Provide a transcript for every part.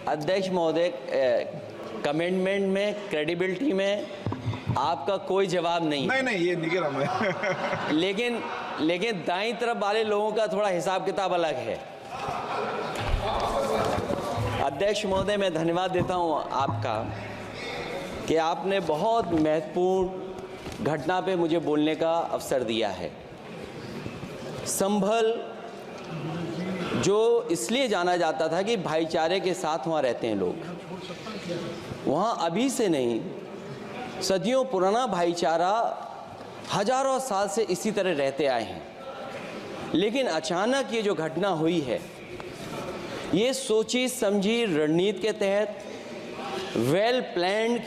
अध्यक्ष महोदय, कमेंटमेंट में, क्रेडिबिलिटी में आपका कोई जवाब नहीं। नहीं, ये नहीं गिरा मैं। लेकिन दाईं तरफ वाले लोगों का थोड़ा हिसाब किताब अलग है। अध्यक्ष महोदय, मैं धन्यवाद देता हूं आपका कि आपने बहुत महत्वपूर्ण घटना पे मुझे बोलने का अवसर दिया है। संभल जो इसलिए जाना जाता था कि भाईचारे के साथ वहाँ रहते हैं लोग, वहाँ अभी से नहीं, सदियों पुराना भाईचारा हजारों साल से इसी तरह रहते आए हैं। लेकिन अचानक ये जो घटना हुई है, ये सोची समझी रणनीति के तहत वेल प्लान्ड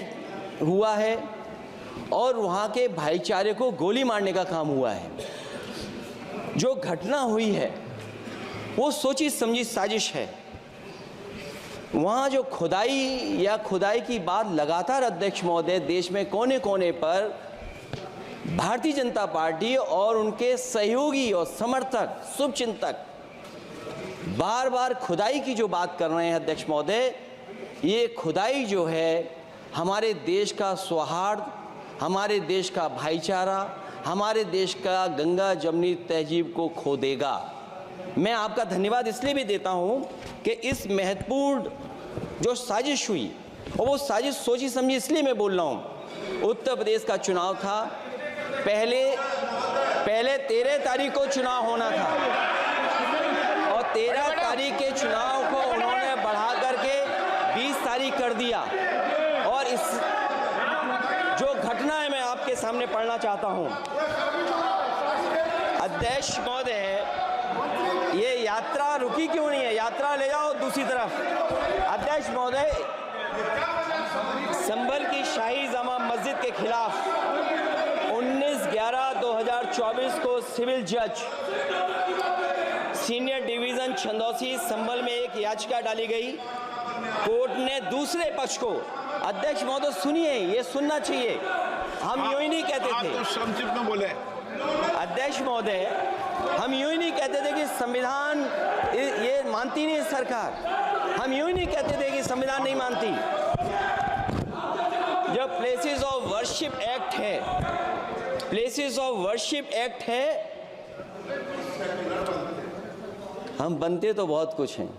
हुआ है और वहाँ के भाईचारे को गोली मारने का काम हुआ है। जो घटना हुई है वो सोची समझी साजिश है। वहाँ जो खुदाई की बात लगातार अध्यक्ष महोदय देश में कोने कोने पर भारतीय जनता पार्टी और उनके सहयोगी और समर्थक, शुभचिंतक बार बार खुदाई की जो बात कर रहे हैं अध्यक्ष महोदय, ये खुदाई जो है हमारे देश का सौहार्द, हमारे देश का भाईचारा, हमारे देश का गंगा जमनी तहजीब को खो देगा। मैं आपका धन्यवाद इसलिए भी देता हूं कि इस महत्वपूर्ण जो साजिश हुई, और वो साजिश सोची समझी इसलिए मैं बोल रहा हूं। उत्तर प्रदेश का चुनाव था, पहले 13 तारीख को चुनाव होना था और 13 तारीख के चुनाव को उन्होंने बढ़ा करके 20 तारीख कर दिया। और इस जो घटना है मैं आपके सामने पढ़ना चाहता हूं। अध्यक्ष महोदय, ये यात्रा रुकी क्यों नहीं है? यात्रा ले जाओ दूसरी तरफ। अध्यक्ष महोदय, संभल की शाही जामा मस्जिद के खिलाफ 19/11/2024 को सिविल जज सीनियर डिवीजन छंदौसी संभल में एक याचिका डाली गई। कोर्ट ने दूसरे पक्ष को, अध्यक्ष महोदय सुनिए, ये सुनना चाहिए, हम यूं ही नहीं कहते थे। आप तो संक्षिप्त में बोले। अध्यक्ष महोदय, हम यूं ही नहीं कहते थे कि संविधान ये मानती नहीं सरकार। हम यूं ही नहीं कहते थे कि संविधान नहीं मानती। जब प्लेसेस ऑफ वर्शिप एक्ट है, प्लेसेस ऑफ वर्शिप एक्ट है, हम बनते तो बहुत कुछ हैं।